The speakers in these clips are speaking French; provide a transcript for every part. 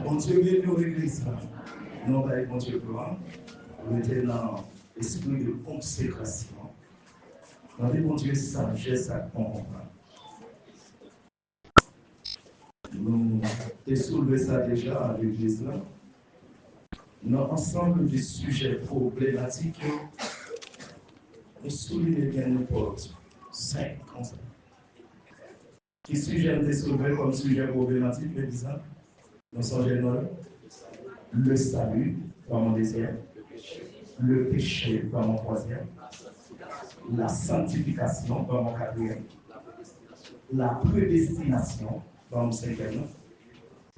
Bon Dieu, bienvenue à l'église. Nous allons bon Dieu gloire. Nous étions dans l'esprit de consécration. Nous avons bon Dieu sagesse à comprendre. Nous avons soulevé ça déjà à l'église là. Nous avons ensemble des sujets problématiques. Nous soulignons bien nos portes. 5 comme ça. Qui sujet nous soulevé comme sujet problématique, les disant? Nous sommes le salut, par mon désir, le péché, par mon troisième, la sanctification, par mon quatrième, la prédestination, par mon cinquième,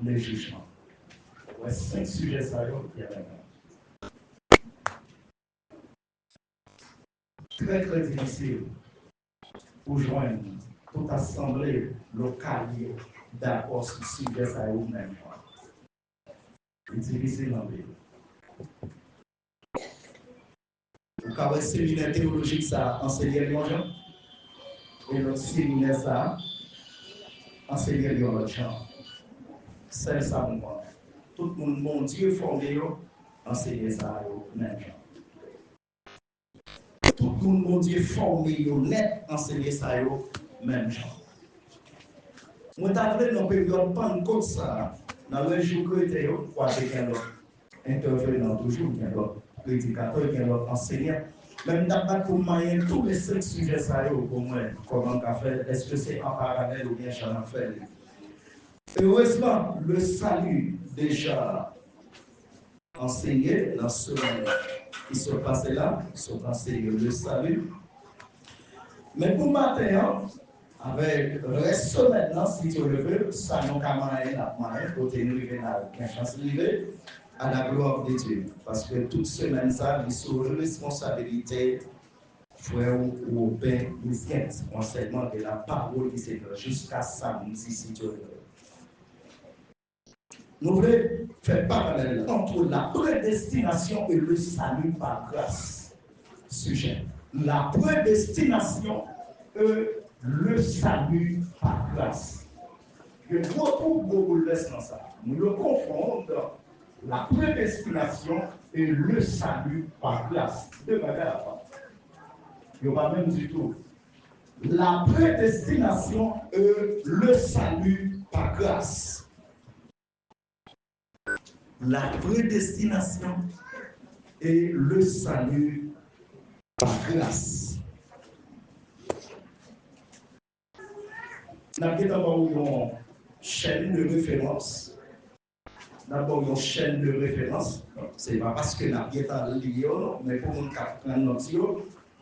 le jugement. Ouais, 5 sujets sérieux qui y a maintenant. Très très difficile pour joindre toute assemblée locale d'accord sur ce sujet sérieux même. C'est difficile en vie. Vous avez un séminaire théologique, ça enseigné les gens, et l'autre séminaire, ça enseigné les gens. C'est ça, mon point. Tout le monde, mon Dieu, formé, enseigner ça, même gens. Tout le monde, mon Dieu, formé, net, enseigner ça, même gens. Moi, t'avais dans la période Pentecôte, ça, dans le jour que j'étais, quoi, c'est qu'un autre intervenant toujours, qu'un autre prédicateur, qu'un autre enseignant. Même d'abord pour moyen tous les 5 sujets, ça, pour moi, comment on fait, est-ce que c'est en parallèle ou bien j'en ai fait. Heureusement, le salut déjà enseigné dans ce qui se passait là, ils sont enseignés le salut. Mais pour matin, avec le reste maintenant, si tu le veux, ça nous camarade la moyen pour tenir une chance de à la gloire de Dieu. Parce que toute semaine, ça, il sous responsabilité, frère ou père, miskin, enseignement de la parole qui s'est jusqu'à samedi, si tu le veux. Nous voulons faire parallèle entre la prédestination et le salut par grâce. Sujet. La prédestination et le salut par grâce. Je retrouve beaucoup de dans ça. Nous le confondons, la prédestination et le salut par grâce. Deux bagages à part. Il n'y a pas même du tout. La prédestination et le salut par grâce. La prédestination et le salut par grâce. Nous avons d'abord une chaîne de référence. D'abord une chaîne de référence. Ce n'est pas parce que nous avons lié, mais pour nous prendre notre yeux,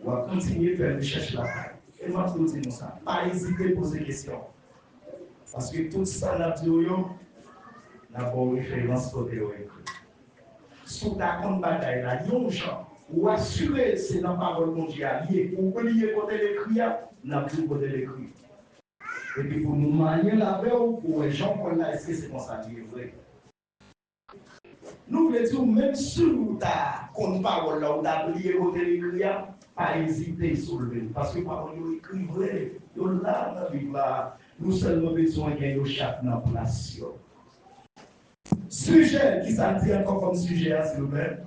on va continuer à faire des recherches là. Et moi, je vous dis ça. Pas hésiter à poser des questions. Parce que tout ça, nous avons d'abord référence côté écrit. Sous ta compte bataille là, yon gens ou assurer c'est dans parole mondiale lié ou lié côté l'écrit, n'a plus côté l'écrit. Et puis pour nous manier la paix ou pour les gens qu'on a, est-ce que c'est comme ça qui est vrai? Nous voulons dire même si nous ta compte parole là ou ta lié côté l'écrit, pas hésiter à soulever parce que parole est écrit vrai, yo là dans Bible là, nous seulement besoin qu'il y ait chaque dans place. Sujet qui ça dit encore comme sujet, s'il vous plaît.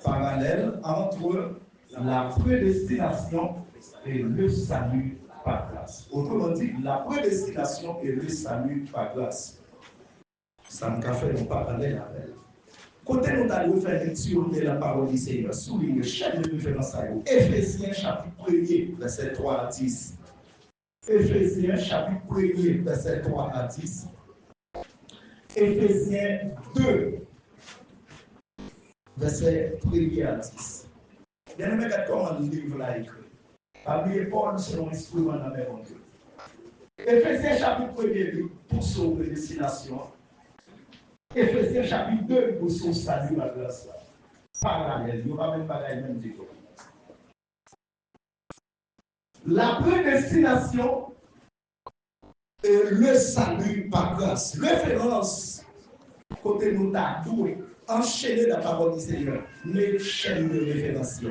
Parallèle entre la prédestination et le salut par grâce. Autrement dit, la prédestination et le salut par grâce. Ça me fait un parallèle avec. Côté nous allons faire lecture de la parole du Seigneur, souligne chaque référence à vous. Éphésiens chapitre 1er, verset 3 à 10. Éphésiens chapitre 1er, verset 3 à 10. Éphésiens 2, verset 1er à 10. Bien aimé, comment le livre là écrit. Oubliez Paul selon l'instrument de la même Dieu. Éphésiens chapitre 1er pour son prédestination. Éphésiens chapitre 2 pour son salut la grâce. Parallèle, il n'y a pas même pas la même du tout. La prédestination et le salut par grâce. Référence, côté nous t'a doué, enchaîner la parole du Seigneur, mais chaîne de référence.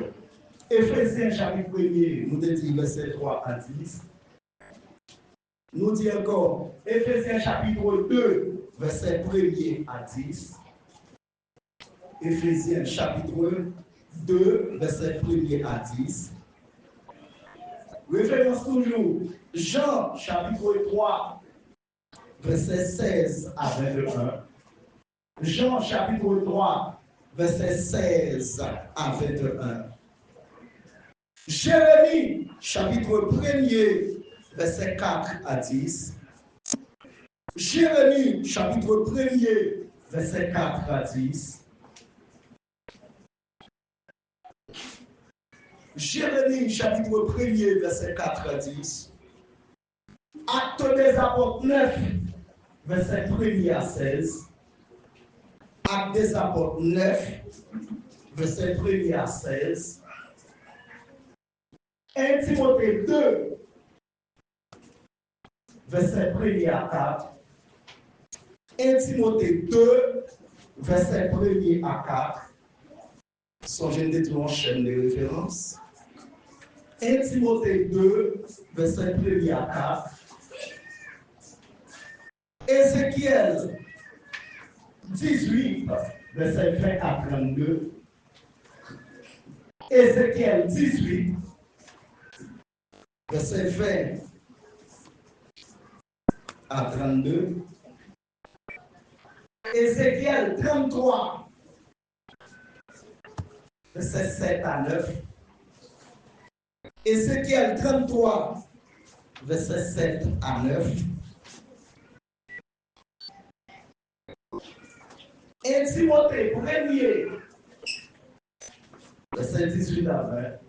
Éphésiens chapitre 1er, nous te dit verset 3 à 10. Nous dit encore, Éphésiens chapitre 2, verset 1er à 10. Éphésiens chapitre 2, verset 1er à 10. Référence toujours, Jean chapitre 3, verset 16 à 21. Jean chapitre 3, verset 16 à 21. Jérémie chapitre 1er, verset 4 à 10. Jérémie chapitre 1er, verset 4 à 10. Jérémie chapitre 1er, verset 4 à 10. Actes des apôtres 9, verset 1er à 16. Actes des apôtres 9, verset 1er à 16. 1 Timothée 2, verset 1er à 4. 1 Timothée 2, verset 1er à 4. Songez de tout en chaîne de référence. 1 Timothée 2, verset 1er à 4. Ézéchiel 18, verset 20 à 32. Ézéchiel 18, verset 20 à 32. Ézéchiel 33, verset 7 à 9. Ézéchiel 33, verset 7 à 9. 1 Timothée 1er, verset 18 à 20.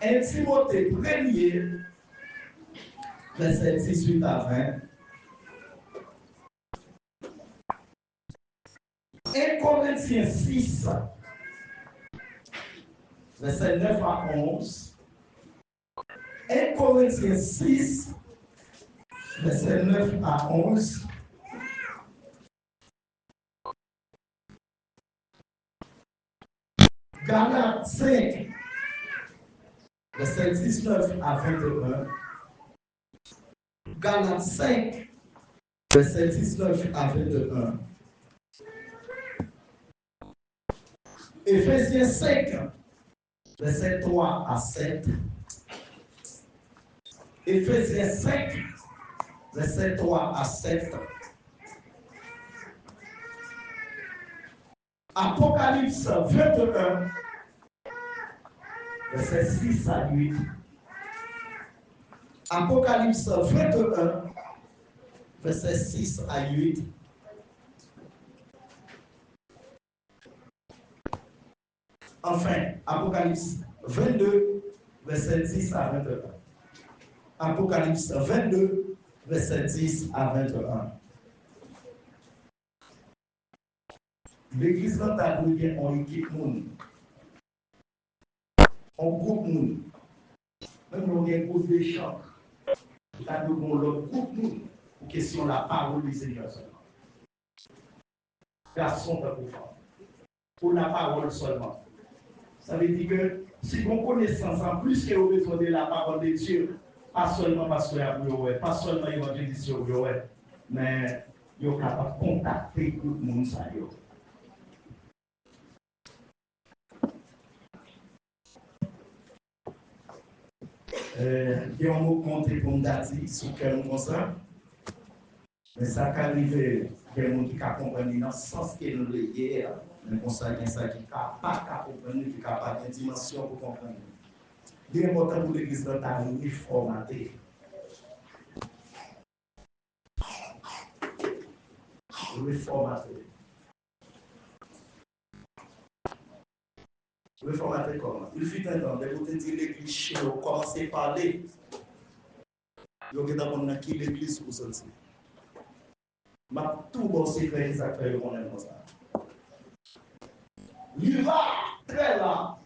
1 Timothée 1er, verset 18 à 20. 1 Corinthiens 6, verset 9 à 11. 1 Corinthiens 6, verset 9 à 11. Galates 5, verset 19 à 21. Galates 5, verset 19 à 21. Éphésiens 5, verset 3 à 7. Éphésiens 5, verset 3 à 7. Apocalypse 21, verset 6 à 8. Apocalypse 21, verset 6 à 8. Enfin, Apocalypse 22, verset 10 à 21. Apocalypse 22, verset 10 à 21. L'église dans ta vie, on équipe monde. On groupe monde. Même on a un groupe de chants. On a un groupe monde pour question la parole du Seigneur seulement. Garçon pour femme. Pour la parole seulement. Ça veut dire que si on connaissance en plus que vous besoin de la parole de Dieu, pas seulement parce que vous avez, pas seulement évangéliste, mais vous êtes capable de contacter tout le monde. Il y a un mot monté pour me dire sur quel mot ça. Mais ça qui arrive, il y a des gens qui comprennent dans le sens que nous le guerre. Mais pour ça, il y a ça qui n'est pas comprendre, qui n'est pas de dimension pour comprendre. Il est important pour l'église de ta reformater. Reformater. Reformater comment? Il fut un temps, dès que vous dites l'église chez vous, commencez à parler. Vous avez d'abord qui l'église pour sortir. Mais tout bon secret exactement qu'on aime ça. Il va très là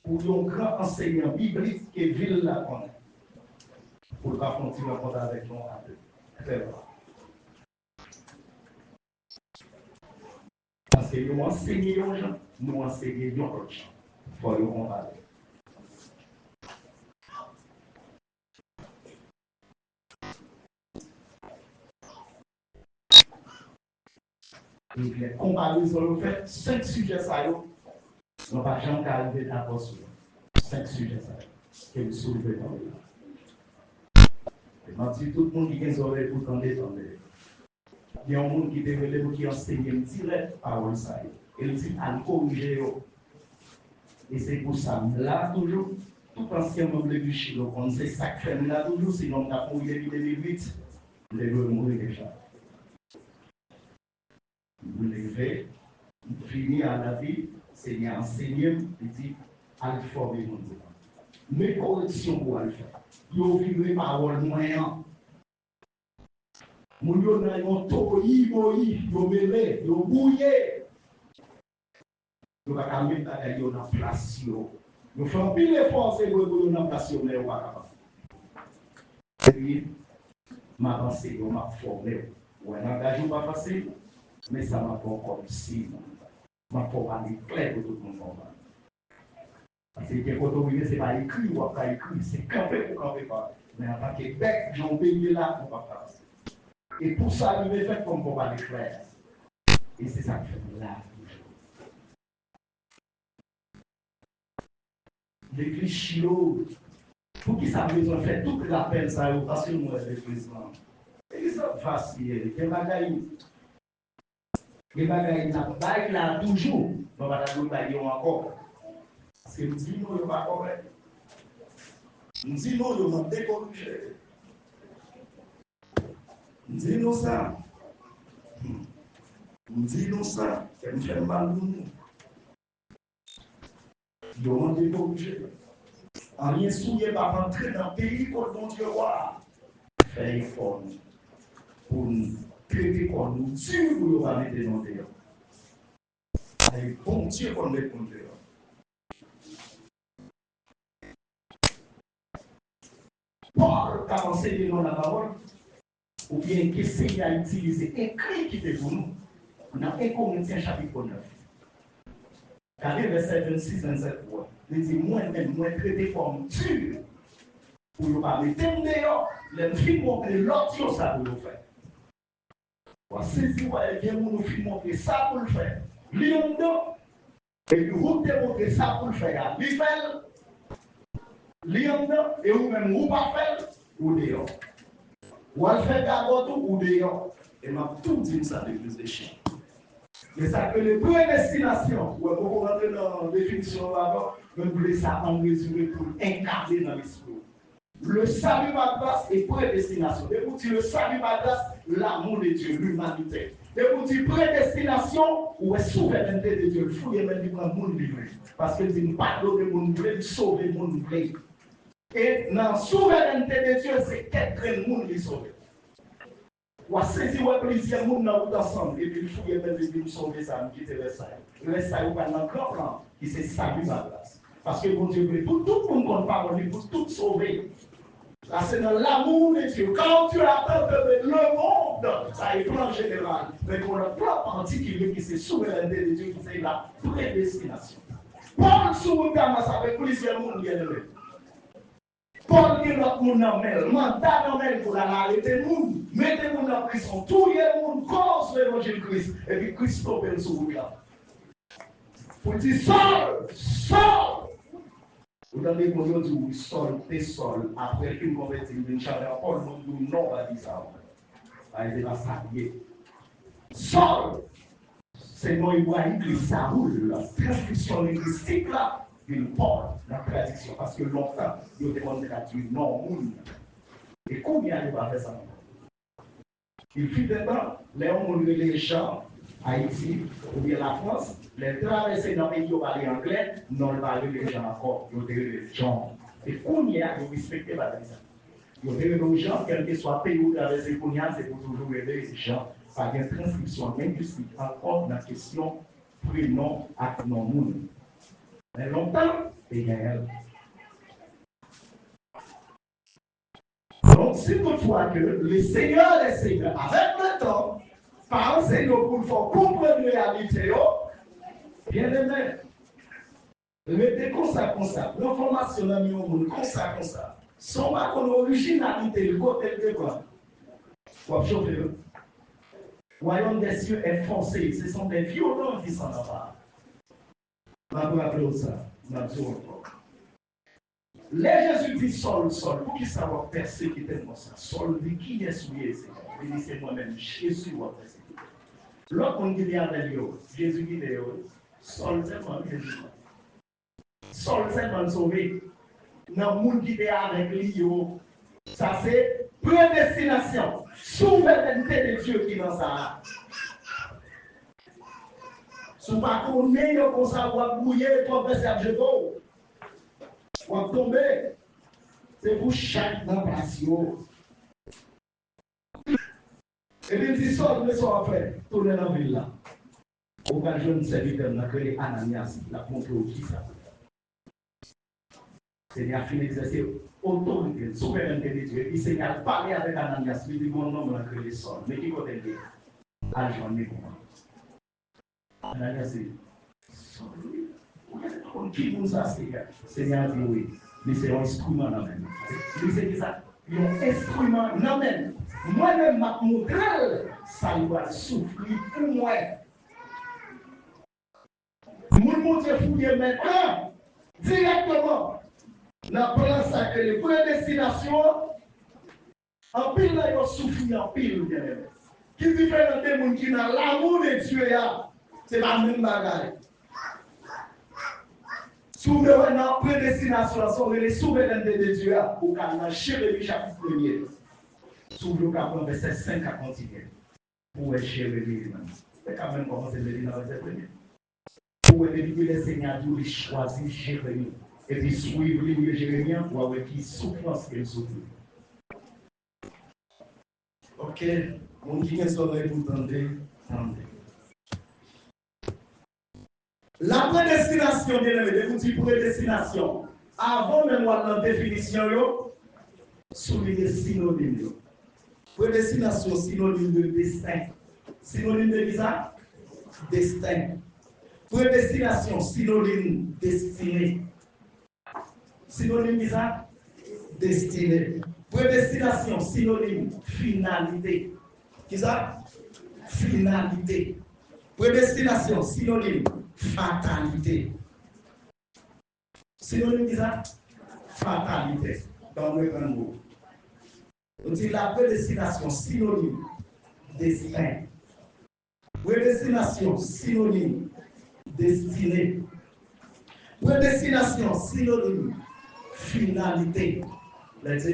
pour un grand enseignant biblique que ville la connaît. Pour ne pas continuer à parler avec nous à deux. Très là. Parce que nous enseignons aux gens, nous enseignons aux gens. Il faut nous comparer. Et les comparaisons le fait, 5 sujets ça yo, on va jamais arriver d'accord sur 5 sujets ça que vous soulevez dans le là. Et tout le monde qui a des oreilles pour tendre. Il y a un monde qui développe qui enseigne direct parole ça. Et il dit à corriger. Et c'est pour ça, là toujours, tout ancien membre de Chilo, on sait ça que fait là toujours, sinon on a pour y 2008, on devait mourir déjà. Vous levez, vous finissez à la vie, Seigneur enseigné, il dit, à le former mon Dieu. Mais correction pour le faire. Vous vivez parole moyen. Vous avez un toyi, vous mêlez, vous bouillez. Vous n'avez pas mettre à vous en place. Vous faites un pile d'efforts pour vous en place, mais vous n'avez pas capable. Et puis, ma pensée, m'a formé. Vous n'avez engagé pas facile, mais ça m'a fait comme si. Ma formation est claire pour tout le monde. Parce que quand on ce n'est pas écrit ou pas écrit, c'est campé ou campé pas. Mais en tant que bec, j'en paye là pour pas faire. Et pour ça, il est fait comme pour pas l'éclair. Et c'est ça que je fais là. L'église Chilo, pour qui ça a besoin de faire toute la peine, ça, parce que moi, l'église là. L'église là, facile. Il y a des bagailles là toujours. On va pas bagaille encore. Parce que nous disons, nous ne pas correct. Nous disons, nous ne décorrigé. Nous disons ça. Nous disons ça. Et nous faisons mal nous. Nous ne décorrigé. En rien souillé, pas rentrer dans le pays pour mon Dieu voir. Faire effort pour nous traiter comme nous Dieu pour nous mettre dans le dehors. Et bon Dieu pour nous mettre dans le dehors. Paul a enseigné dans la parole, ou bien qu'essayer à utiliser écrit qui était pour nous, dans 1 Corinthiens chapitre 9. Regardez verset 26-27. Il dit, moi-même, moi traité comme Dieu pour nous pas mettre dans le dehors, les filles montrer l'autre ça pour nous faire. Saisi, ouais, bien, nous filles montrer ça pour le faire. Lion et puis vous démontrez ça pour le faire. L'Ifel, Lion et vous-même, vous pas faire, ou dehors. Ou à le faire gagoto ou dehors. Et m'a tout dit ça de plus de chien. Mais ça que les prédestinations, ou on va rentrer dans la définition là-bas, mais vous voulez ça en résumé pour incarner dans l'esprit. Le salut par grâce est prédestination. Et vous dites le salut par grâce, l'amour de Dieu, l'humanité. Et vous dites prédestination, ou est souveraineté de Dieu. Il faut y mettre du monde livré. Parce que dit pardonner mon blé, sauver mon blé. Et dans la souveraineté de Dieu, c'est qu'être monde qui sauve. Ou à saisir plusieurs monde dans route ensemble. Et puis il faut y mettre de sauver ça, me quitter le salut. Le salut va dans le grand plan, qui c'est salut par grâce. Parce que mon Dieu veut tout le monde compte parole, pour tout sauver. Là, c'est dans l'amour de Dieu. Quand Dieu attend de le monde, ça est plan général. Mais pour le plan particulier, qui c'est souveraineté de Dieu, qui c'est la prédestination. Paul Soumougamas avec plusieurs mondes bien aimés. Paul dit notre monde en mêle, mandat en mêle pour arrêter le monde, mettez le monde en prison, tout le monde cause l'évangile de Christ, et puis Christ tombe sur vous là. Pour dire, sors! Vous avez dit, vous dites, sol, t'es sol, après une convertie, une chaleur, Paul nous dit, non, va dire ça. Il va s'habiller. Sol! C'est moi, il voit l'église, ça roule, la transcription linguistique là, il porte la traduction, parce que longtemps, il demande traduire non, monde. Et combien il va faire ça? Il fut des temps, les gens, Haïti, ou bien la France, les traversés dans le pays, ils parlent anglais, non, ils parlent les gens encore, ils ont les gens. Et combien ils respectent la ça? Ils ont les gens, quel que soit le pays où traverser, c'est pour toujours aider les gens. Ça vient de transcription linguistique, encore dans la question prénom à non monde. Mais longtemps, c'est réel. Donc, si toutefois que le Seigneur des Seigneurs, avec le temps, par un Seigneur pour faire comprendre la réalité, bien aimé, mettez comme ça, l'information dans le monde, comme ça. Sans pas qu'on originalité, le côté de quoi? Pour chauffer. royaume des cieux est forcé. Ce sont des violents qui s'en emparent. On va rappeler ça. On va dire encore. Les Jésus dit sol, pour qui ça va persécuter moi ça? Sol dit qui est souillé, Seigneur? Il dit c'est moi-même, Jésus va persécuter. L'autre monde qui dit avec lui, Jésus dit sol c'est moi, Jésus. Sol c'est moi sauvé. Dans le monde qui est avec lui, ça c'est prédestination, souveraineté de Dieu qui est dans ça. Si vous ne connaissez pas comme ça, vous allez bouiller, vous allez faire jeter. Vous allez tomber. C'est pour chaque dans la passion. Et puis, si sort, le soir après, tournez dans la ville là. Au cas où je ne sais pas, créé Ananias, la montre qui ça. Seigneur fin d'exercer autorité, souveraineté de Dieu. Il Seigneur parler avec Ananias, il dit mon nom l'a créé sol. Mais qui côté de l'argent n'est pas. Ananias dit, qui nous a Seigneur? Seigneur dit oui, mais c'est un instrument dans la main. Il dit ça, un instrument dans la main. Moi-même, ma montre, ça va souffrir pour moi. Mon montre fouiller maintenant, directement. Dans le plan sacré, prédestination, en pile, là, il souffre en pile. Qui différent des gens qui ont l'amour de Dieu, c'est la même bagaille. Souvent, dans la prédestination, c'est les souverainetés de Dieu, ou quand on a Jérémie chapitre 1er. Souvent, on prend verset 5 à continuer. Pour Jérémie, c'est quand même commencer à lire dans verset 1er. Pour éviter le Seigneur, il choisit Jérémie. Et puis suivre le Jérémie pour avoir qui souffrance qu'il souffre. Ok, mon qui est sauvé pour tenter. La prédestination, bien aimé, vous dites prédestination. Avant même la définition, souligner synonyme. Prédestination, synonyme de destin. Synonyme de visa? Destin. Prédestination, synonyme destinée. Synonyme de ça? Destinée. Prédestination, synonyme finalité. Qui ça? Finalité. Prédestination, synonyme fatalité. Synonyme de ça? Fatalité. Dans le grand mot. On dit la prédestination, synonyme destin. Prédestination, synonyme destinée. Prédestination, synonyme finalité. Let's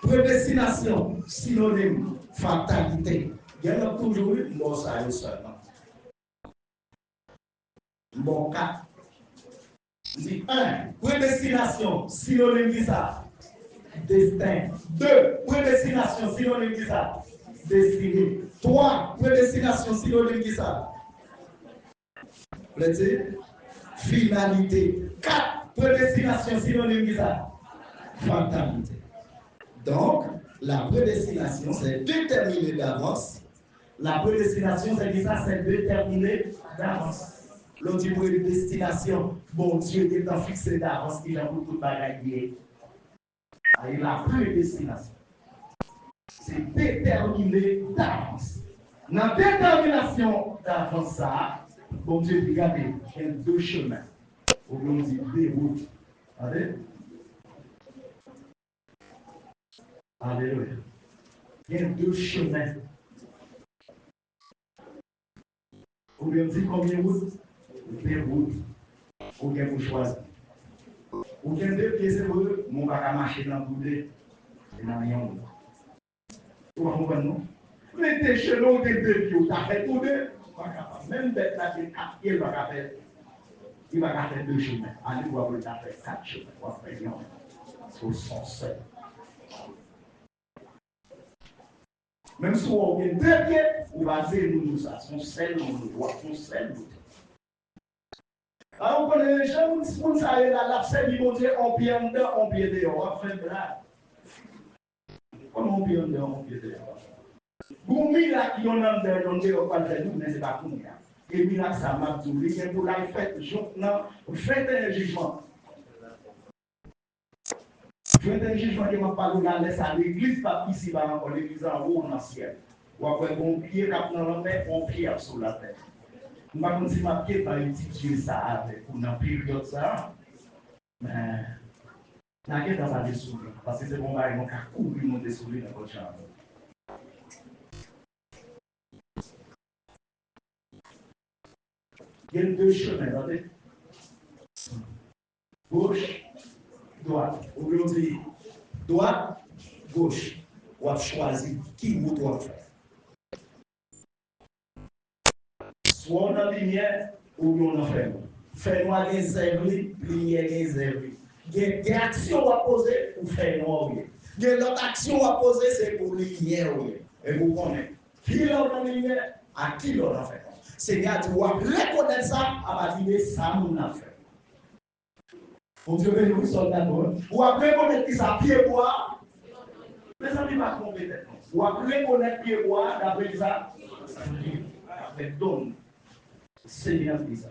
prédestination, synonyme fatalité. Il y a toujours eu bon ça seulement. Bon cas. Dit 1. Prédestination, synonyme de ça. Destin. 2. Prédestination, synonyme de ça. Destinée. 3. Prédestination, synonyme de ça. Let's finalité. 4. Prédestination, synonyme de ça. Fatalité. Donc, la prédestination, c'est déterminé d'avance. La prédestination, c'est ça, c'est déterminé d'avance. L'autre prédestination, bon Dieu étant fixé d'avance, il a beaucoup de bagailles. Et la prédestination, c'est déterminé d'avance. Dans la détermination d'avance, ça, bon Dieu, regardez, il y a 2 chemins. On dit 2 routes. Allez. Alléluia. Il y a 2 chemins. On dit combien de routes? 2 routes. On vient choisir. On vient 2 pieds, c'est pour eux. On va marcher dans le boulet. Et dans rien. Vous comprenez, non? Mais tes chelons, tes 2 pieds, tu as fait tous 2. Même bête là, qui est 4 pieds, il va faire. Il va faire 2 chemins. Allez, vous allez faire 4 chemins. Vous allez faire sur son seul. Même si on a 2 pieds, on va dire nous ça. Son seul, on doit son seul. Alors, on connaît les gens, on sait la scène, ils vont dire on pied en dedans, on pied dehors. On va faire de là. Comment on pied en dedans, on pied dehors? Pour miracle, il y en a en dedans, on dit on va faire nous, mais ce n'est pas pour nous. Et miracle, ça m'a dit, il y a pour la fête, faites un jugement. Faites un jugement qui m'a parlé, on laisse à l'église, pas ici, pas encore l'église en haut, dans le ciel. Ou après, bon pied cap dans la mer, bon pied sur la terre. Je ne sais pas si ma pied va étudier ça avec ou dans la période ça. Mais, je n'ai pas de souvenir. Parce que c'est bon, bah, ils vont courir monter sur lui dans votre chambre. Il y a deux chemins, attendez. Gauche, droite. Aujourd'hui, droite, gauche. On va choisir qui vous doit faire. Soit on a lumière ou on a fait. Fais-moi des zèbres, lumière des zèbres. Il y a action à poser pour faire noir. Il y a l'autre action à poser, c'est pour lumière. Et vous connaissez. Qui l'a dans la lumière, à qui l'a fait. Seigneur, tu dois reconnaître ça à partir de ça, nous avons fait. Pour Dieu que nous sommes d'accord. Ou après reconnaître qui ça pied bois. Mais ça n'est pas compétent. Ou après reconnaître pied bois, d'après ça, avec donne. Seigneur dit ça.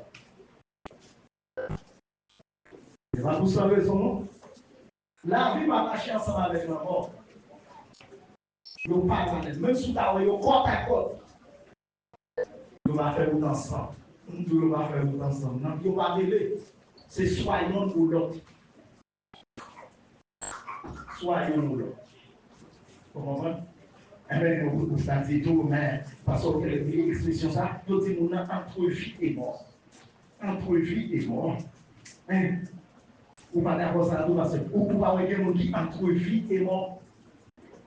C'est pas pour ça raison, non? La vie va marcher ensemble avec la mort. Nous parlons, même si tu as eu côte à côte. Nous va faire tout ensemble. Nous va faire tout ensemble. Nous va mêler. C'est soit l'un ou l'autre. Soit l'un ou l'autre. Vous comprenez? Eh bien, nous ça dit tout, mais parce que l'expression ça, nous disons entre vie et mort. Entre vie et mort. Ou pas d'accord ça tout parce que ou pas avec quelqu'un qui entre vie et mort.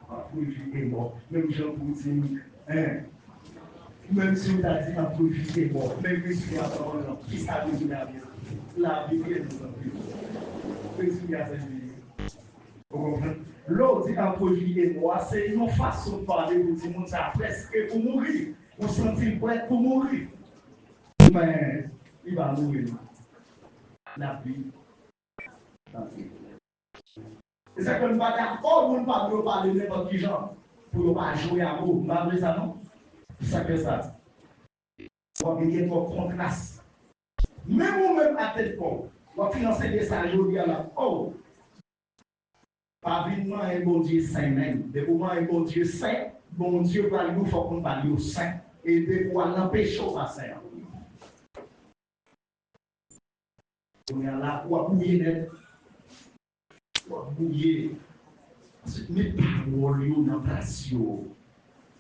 Entre vie et mort. Même Jean pour dire, même si on a dit entre vie et mort, même si on a parlé, qui ça veut dire la vie est nous en plus. Même si on a dit, vous comprenez? L'autre dit entre vie et mort, c'est une façon de parler pour dire que ça presque pour mourir. Vous sentez prêt pour mourir. Mais il va mourir. La vie. C'est ça que nous ne pas d'accord pour ne pas parler de n'importe qui genre, pour ne pas jouer à vous. Vous ne ça non? C'est ça que ça. On va gagner votre contraste. Même vous-même à tête pour, on va financer des sages aujourd'hui à la oh. Pas vivement un bon Dieu saint même. De moment un bon Dieu saint, bon Dieu va nous faire qu'on va nous saint. Et de pouvoir l'empêcher à saint. On est là pour bouiller net. Pour bouiller. Mais paroles yo dans place yo.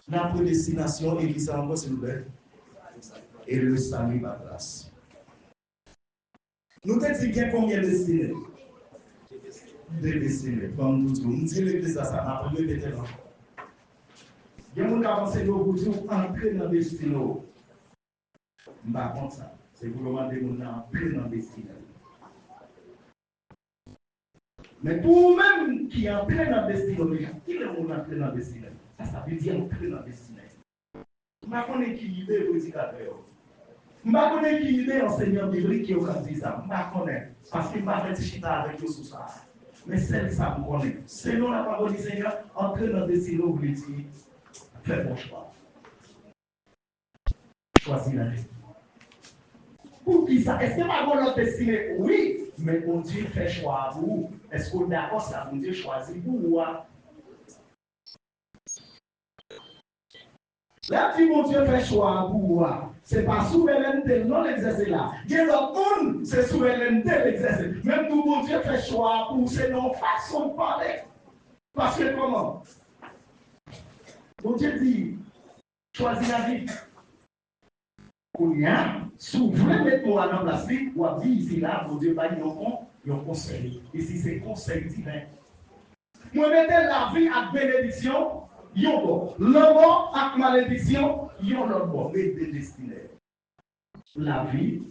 La prédestination et qui encore s'il vous plaît. Et le salut va place. Nous te dit bien combien de destinés? Deux destinés. Comme nous disons, nous disons l'église à ça, n'a pas de vétéran. Il y a des gens qui avancent au bout pour entrer dans le destinée. Je ne sais pas ça. C'est pour demander de nous entrer dans le destinée. Mais pour vous-même qui entrez dans le destinée, qui est le monde entrer dans le destinée? Ça veut dire entrer dans le destinée. Je ne sais pas qui idée prédicateur. Je ne sais pas qui idée enseignant biblique qui a dit ça. Je ne sais pas parce qu'il m'a fait chita avec eux sur ça. Mais celle ça vous connaît. Selon la parole du Seigneur, entrer dans le destinée, vous voulez dire, faites bon choix. Choisis la vie. Pour qui ça? Est-ce que ma volonté est destinée? Oui, mais bon Dieu fait choix à vous. Est-ce que vous êtes d'accord ça? Bon Dieu choisit pour vous. Là, si mon Dieu fait choix à vous, ce n'est pas souveraineté, non l'exercer là. Il y a d'autres monde, c'est souveraineté l'exercer. Même tout mon Dieu fait choix à vous, c'est non façon de parler. Parce que comment? Mon Dieu dit, choisis la vie. Si vous voulez mettre moi dans la place, ou à dire ici là, mon Dieu va dire un conseil. Ici c'est conseil divin. Moi mettez la vie à bénédiction, yon bon. Le mort à malédiction, yon l'autre bon. Mais dédestiné. La vie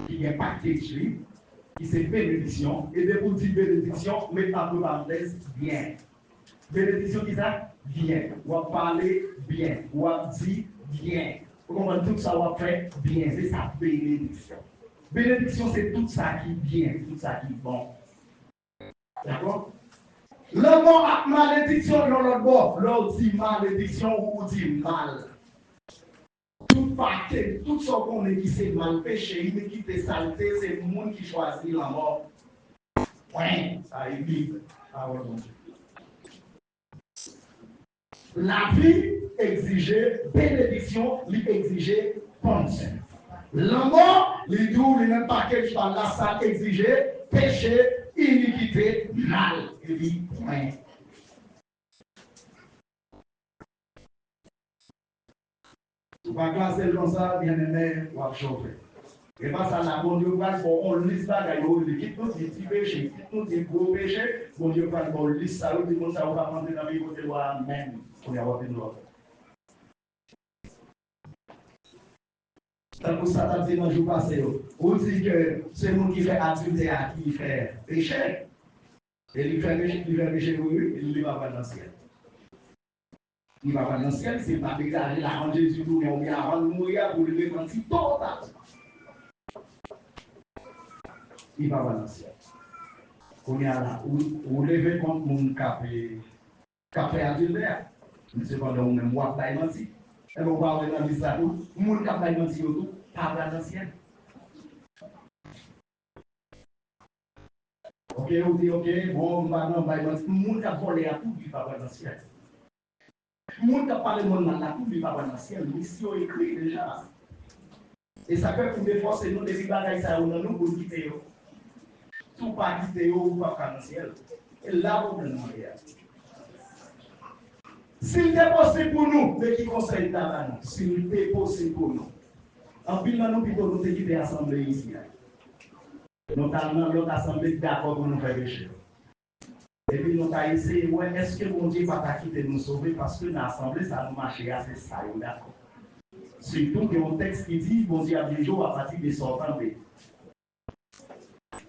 qui est packagée, qui c'est bénédiction, et de vous dire bénédiction, mais pas de parenthèse, bien. Bénédiction qui ça? Bien. Ou à parler bien. Ou à dire bien. Vous comprenez tout ça, on fait bien. C'est ça, bénédiction. Bénédiction, c'est tout ça qui est bien, tout ça qui est bon. D'accord? Le mot à malédiction, l'autre bord. L'autre dit malédiction ou dit mal. Tout paquet, tout ce qu'on est qui c'est mal péché, mais qui est saleté, c'est le monde qui choisit la mort. Ouais, ça est libre. La vie exiger bénédiction, il exiger pensée. L'amour, il dit, il même package par là, ça exiger péché, iniquité, mal. Il dit, point. Ou pas classer comme ça, bien aimé, ou à chauffer. Et pas ça, la bon Dieu va bon, on liste ça, il quitte nous des petits péchés, quitte nous des gros péchés, bon Dieu va bon, liste ça, il dit, ça, on va rentrer dans les côtés, amen, pour y avoir une loi. Tant que ça t'a dit dans le jour passé, on dit que c'est le monde qui fait adultère, qui fait péché, et il fait péché, oui, il ne va pas dans le ciel. Il va pas dans le ciel, c'est pas déclaré la rendre Jésus, mais on vient avant de mourir pour le repentir total. Il va pas dans le ciel. On est là, on lève contre mon café adultère. Mais c'est pendant on même moi, pas menti. Et on va avoir dans l'histoire, mon café menti, pas dans le ciel. Ok, on dit, ok, bon, maintenant, tout le monde a volé à tout, il va pas dans le ciel. Tout le monde a parlé de mon là, tout, il va pas dans le ciel. Mission écrite déjà. Et ça fait pour des fois, c'est nous, des bagages, ça, on a nous pour quitter. Tout pas quitter, ou pas dans le ciel. Et là, on a demandé. S'il est possible pour nous, mais qui conseille d'abord, s'il est possible pour nous. En plus, nous, plutôt, nous, qui quitter l'assemblée ici. Notamment, l'autre assemblée d'accord pour nous faire péché. Et puis nous avons essayé, ouais, est-ce que mon Dieu va quitter nous sauver parce que dans l'assemblée, ça nous marche assez ça, d'accord. Surtout qu'il y a un texte qui dit, mon Dieu a bien joué à partir des sortants.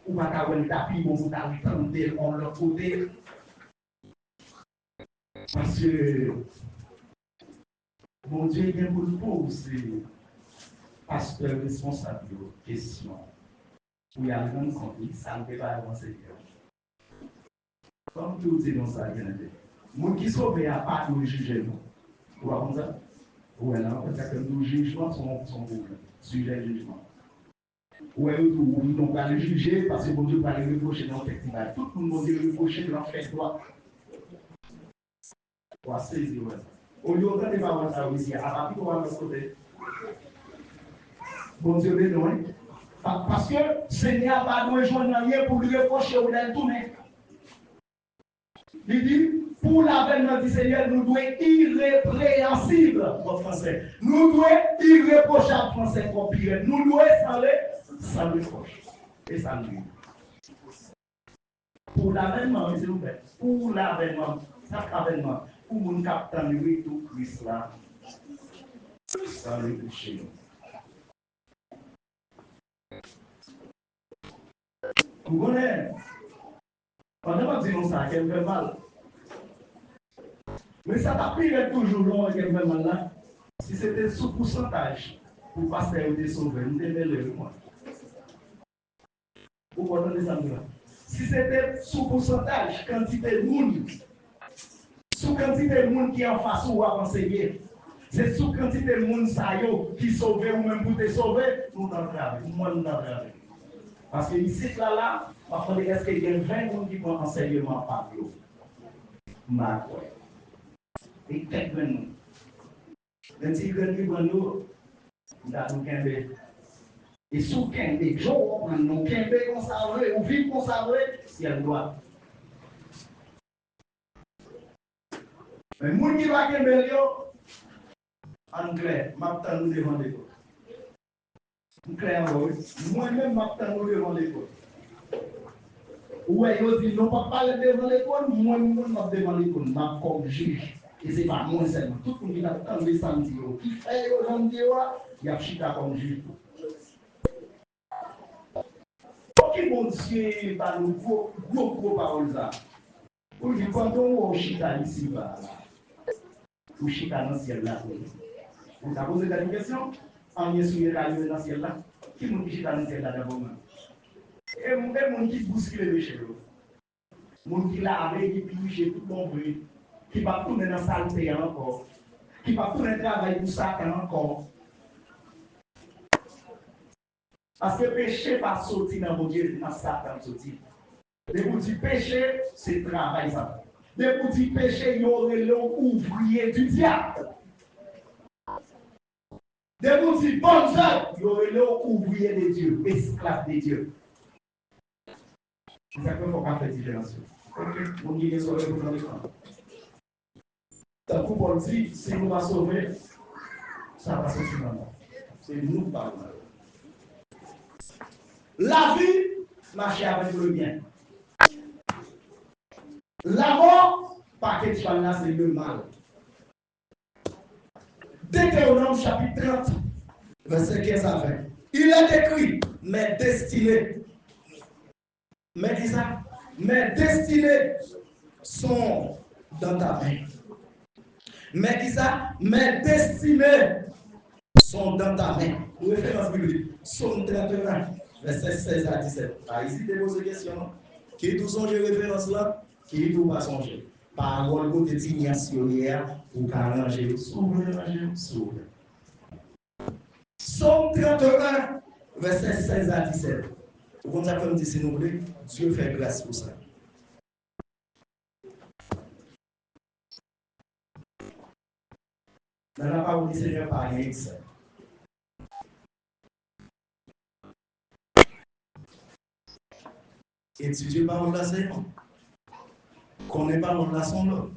Ou pas qu'à un tapis, bon, vous avez tenté en leur côté. Parce que mon Dieu vient pour nous poser, pasteur responsable de question. Pour y aller dans le compte, ça ne peut pas avancer. Comme tout dit dans ça, il y a des gens qui sont à part nous juger nous. Vous voyez comme ça? Oui, là, parce que nos jugements sont problèmes, sujet de jugement. Oui, nous ne pouvons pas les juger parce que bon Dieu va les reprocher dans le festival. Tout le monde va les reprocher dans le festival. On va saisir, ouais. Au lieu de ne pas voir ça ici, à partir de l'autre côté. Bon Dieu, mais non. Parce que le Seigneur n'a pas de joindre rien pour lui reprocher ou d'aller tourner. Il dit, pour l'avènement du Seigneur, nous devons être irrépréhensibles, en français. Nous devons être irréprochables, en français, pour pire. Nous devons être sans reproche. Et ça nous. Pour l'avènement, s'il vous plaît. Pour l'avènement, l'avènement, pour mon capitaine, lui, tout Christ là, sans reprocher. Vous connaissez? On n'a pas dit non ça, qu'elle fait mal. Mais ça t'a pris toujours long et qu'elle fait mal là. Si c'était sous pourcentage, pour passer au sauver, nous devons le moi. Vous comprenez ça? Si c'était sous pourcentage, quantité de monde, sous quantité de monde qui est en face ou à enseigner, c'est sous quantité de monde qui sauve ou même pour te sauver, nous t'en travaillons. Moi, nous t'en travaillons. Parce que ici, là, parfois, est-ce qu'il y a 20 personnes qui font enseignement par jour? Ma foi. Et quelques nous. Les petits jeunes qui vont nous, nous avons qu'un. Et sous qu'un des jours, nous avons qu'un conservé, ou vivre conservé, si elle doit. Mais les gens qui vont qu'un bélion, en clair, m'attends nous devant l'école. En clair, moi-même, m'attends nous devant l'école. Ouais, ils disent, non, pas parler devant l'école, moi, je devant l'école, je comme juge. Et ce n'est pas moi seulement. Tout le monde qui a entendu ça, qui fait aujourd'hui, il y a chita comme juge. Ok, mon Dieu, par nos gros paroles là. Pour dire, quand on chita ici, ou chita dans le ciel là, vous avez posé la question, en y est dans le ciel là, qui m'a dit chita dans le ciel là d'abord? Et mon qui bouscule les péchés. Mon qui l'a avec, qui piche tout bon bruit, qui va tourner dans la saleté encore, qui va tourner travail pour Satan encore. Parce que le péché va sortir dans mon Dieu, dans Satan sortir. Dès que du péché, c'est travail ça. Dès que du péché, il y aurait l'ouvrier du diable. Des gens qui bonnes œuvres, ils ont ouvriers de Dieu, esclaves de Dieu. C'est ça qu'il faut pas faire différence. Ok, vous guidez sur le plan d'écran. Tant que Paul dit, si nous va sauver, ça va se faire. C'est nous qui parlons. La vie, marcher avec le bien. La mort, par quelque chose là, c'est le mal. Deutéronome chapitre 30, verset 15 à 20. Il est écrit, mes destinées. Mais dis ça, mes destinées sont dans ta main. Mais dis ça, mes destinées sont dans ta main. Référence biblique, Psaume 31, verset 16 à 17. Ah, ici, tu poses question. Qui tout songe référence là? Qui tout pas songer? Parole côté d'ignationnaire ou qu'arranger. S'ouvre. Psaume 31, verset 16 à 17. Vous comprenez comme dit, s'il nous plaît, Dieu fait grâce pour ça. Dans la parole du Seigneur, par exemple. Étudier parole là, c'est bon. Connaître parole là, c'est bon.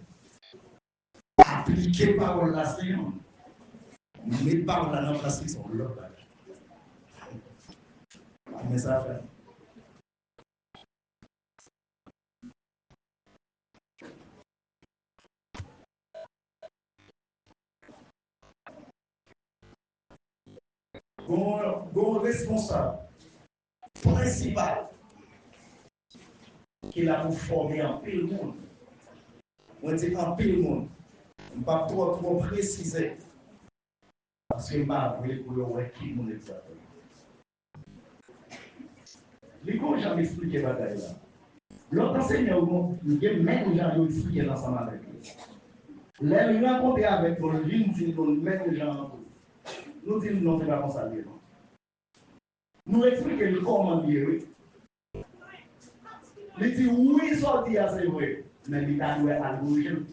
Appliquer parole là, c'est bon. Mettre parole là dans la place, c'est bon. Mais ça fait. Bon responsable principal qui a pour former un peu le monde. On dit un peu le monde. Je ne vais pas trop préciser. Parce que je ne vais pas vous dire qui est exactement. Les gens jamais expliqué la bataille là. L'autre enseignant, il y a même gens qui expliqué l'ensemble avec lui. Là, nous rencontrons avec nous, nous disons même les gens. Nous disons non, c'est pas comme ça. Nous expliquons comment dire oui. Il dit oui, sortir, c'est vrai. Mais il a doué algorithme.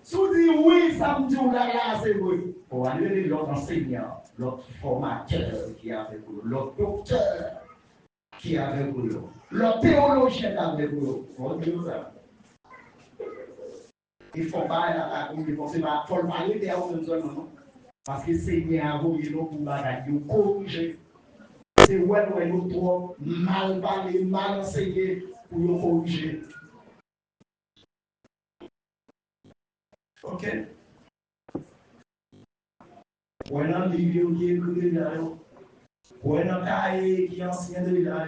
Si vous dites oui, ça me dit là, c'est vrai. Pour aller l'autre enseignant, l'autre formateur qui est avec vous, l'autre docteur qui est avec vous, l'autre théologien qui est avec vous. Faut dire ça. Il faut pas la communication, il faut parler des hommes non. Parce que c'est bien à vous, il faut vous corriger. C'est ouais, nous trop mal parler, mal enseigner pour nous corriger. Ok? Pour un livre qui est écrit là, pour un cahier qui est ancien de là,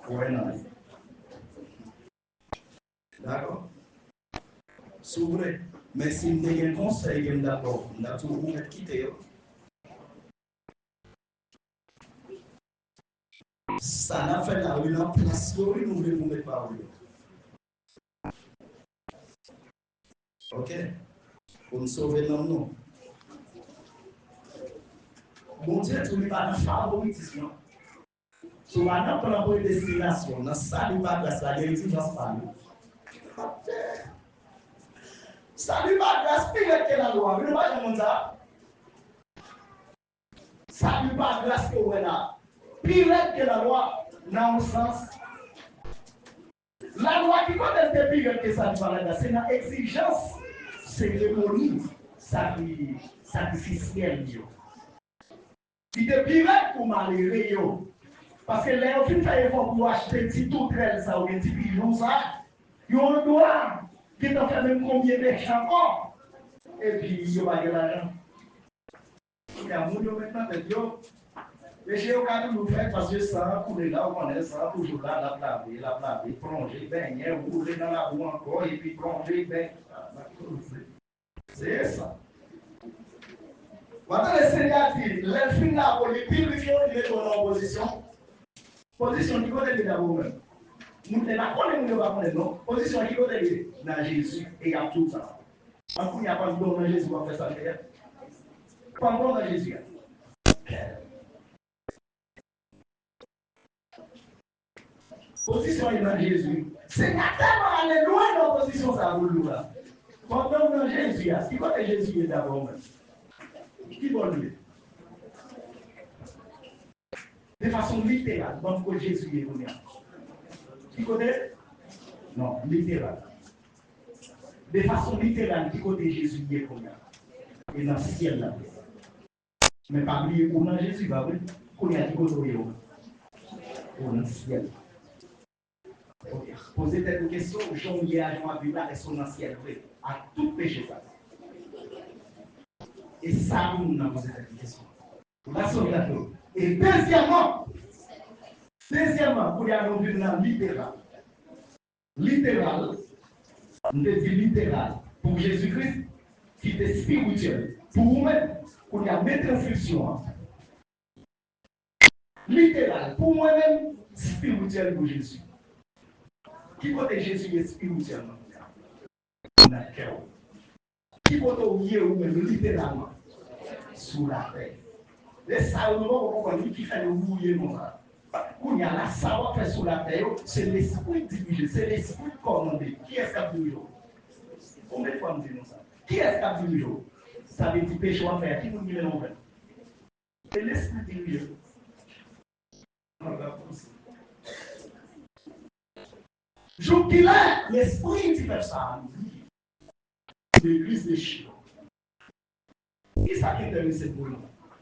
pour un livre. D'accord? S'ouvre. Mais si vous avez un conseil, d'accord, vous avez tout vous quitter. Ça n'a fait la rue, la place, nous voulons mettre par rue. Ok? Pour nous sauver dans nous. Bon Dieu, tu n'es pas dans le favoritisme. Tu vas dans la prédestination, dans ça, il va grâce la l'exigence par nous. Ça lui va grâce, pire que la loi. Vous ne voyez pas ça? Ça lui va grâce que vous êtes là. Pire que la loi, dans le sens. La loi qui connaît des pire que ça lui va grâce, c'est une exigence cérémonie sacrificielle. Il est pire pour malheureux. Parce que les gens qui font effort pour acheter un petit tout trel, ça, ou un petit pigeon, ça, ils ont un droit qui est en fait même combien de champs encore. Et puis, ils n'ont pas de l'argent. Il y a des gens maintenant qui disent, les gens qui nous font parce que ça, pour les là, on est ça, toujours là, la plaver, plonger, baigner, rouler dans la boue encore, et puis plonger, baigner. C'est ça. Maintenant, le Seigneur dit, les filles là, pour les purifier, il est en opposition. Position qui côté de vous-même. Nous ne pas connaître, nous ne pas connaître, non. Position qui côté de dans Jésus et il y a tout ça. En tout, il n'y a pas de don dans Jésus pour faire ça. Pas de don dans Jésus. Position est dans Jésus. C'est tellement aller loin dans la position ça vous là. Pendant dans Jésus, qui côté Jésus est d'abord même. Qui va lui? De façon littérale, donc que Jésus est venu. Qui connaît? Non, littérale. De façon littérale, qui côté Jésus est venu. Et dans le ciel là. Mais pas oublier où dans Jésus va venir. Qu'on y a dit côté où dans le ciel. Posez cette question, Jean y a Jean Bible là, est-ce qu'on dans le ciel à tout péché ça. Et ça, nous avons posé cette question. La sauvegarde. Et deuxièmement, pour y aller dans littéral. Littéral, on dit littéral, pour Jésus-Christ, qui est spirituel. Pour vous-même, pour y aller mettre en fonction. Littéral, pour moi-même, spirituel pour Jésus. Qui côté Jésus est spirituel? Dans le cœur. Qui côté ou même littéralement? Sous la terre. Et ça, on ne va pas qui fait le bouillir comme ça. Quand il y a la savoir fait sous la terre, c'est l'esprit dirigé, c'est l'esprit commandé. Qui est-ce qui a dirigé? Combien de fois nous disons ça? Qui est-ce qui a dirigé? Ça veut dire péché à faire. Qui nous dit le nom? C'est l'esprit dirigé. Je dis là, l'esprit qui fait ça, l'église des chiens. Qui ça qui intéresse cette boule?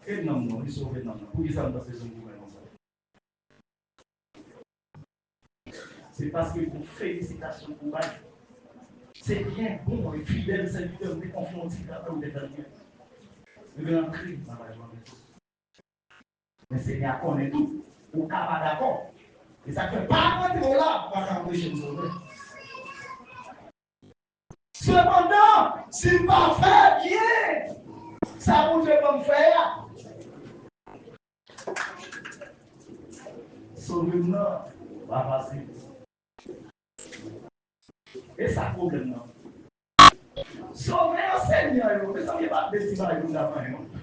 Et non, non, ils sont venus. Pour qu'ils s'en passent, ils sont venus. C'est parce que vous félicitations pour vous. C'est bien bon et fidèle serviteur de confiance ou des derniers. Vous venez entrer dans la joie de tous. Mais c'est bien qu'on est tout. Ou pas d'accord. Et ça fait pas rentrer là pour empêcher nous autres. Cependant, si pas fait bien, ça vous fait comme faire. Sauve-nous, va passer. Et ça problème non. Sauver enseignant, mais ça ne veut pas dire que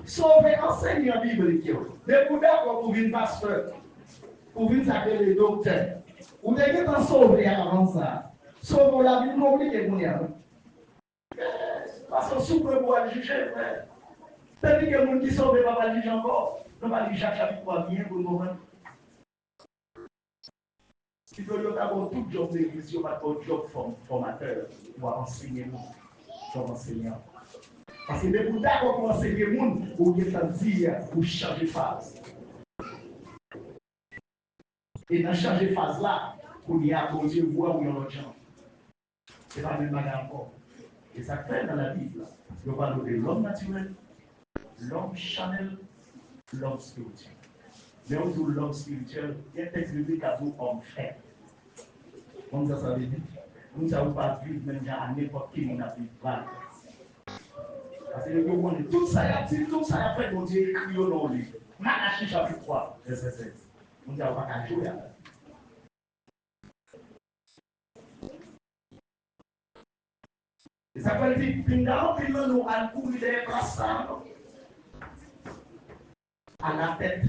sauver enseignant biblique. Mais pour d'accord pour une pasteur, pour une s'appeler le docteur, ou devez t'en sauver avant ça. Sauver la Bible compliquée pour nous. Parce que sous le pouvoir juger, c'est-à-dire que les gens qui sauvent ne vont pas juger encore. Ne va pas juger chapitre 3 bien pour nous. Si vous avez tout job d'église, vous n'avez pas de job formateur pour enseigner nous, comme enseignant. Parce que les bouddhas, quand vous enseignez les gens, vous avez dire pour changer de phase. Et dans changer de phase là, vous y a posé voix ou l'autre gens. Ce n'est pas le même bagage encore. Et ça fait dans la Bible, on parle de l'homme naturel, l'homme charnel, l'homme spirituel. Mais on dit l'homme spirituel, il y a un texte biblique qui a dit homme fait. Comme ça veut dire, nous ne savons pas vivre même à n'importe qui nous a vu. Parce que nous connaissons tout ça, tout ça a fait, mon Dieu, écrit au nom de lui. Malachie chapitre 3, verset 16. Nous ne savons pas qu'à jouer. Et ça veut dire, pendant nous allons courir des places à la tête.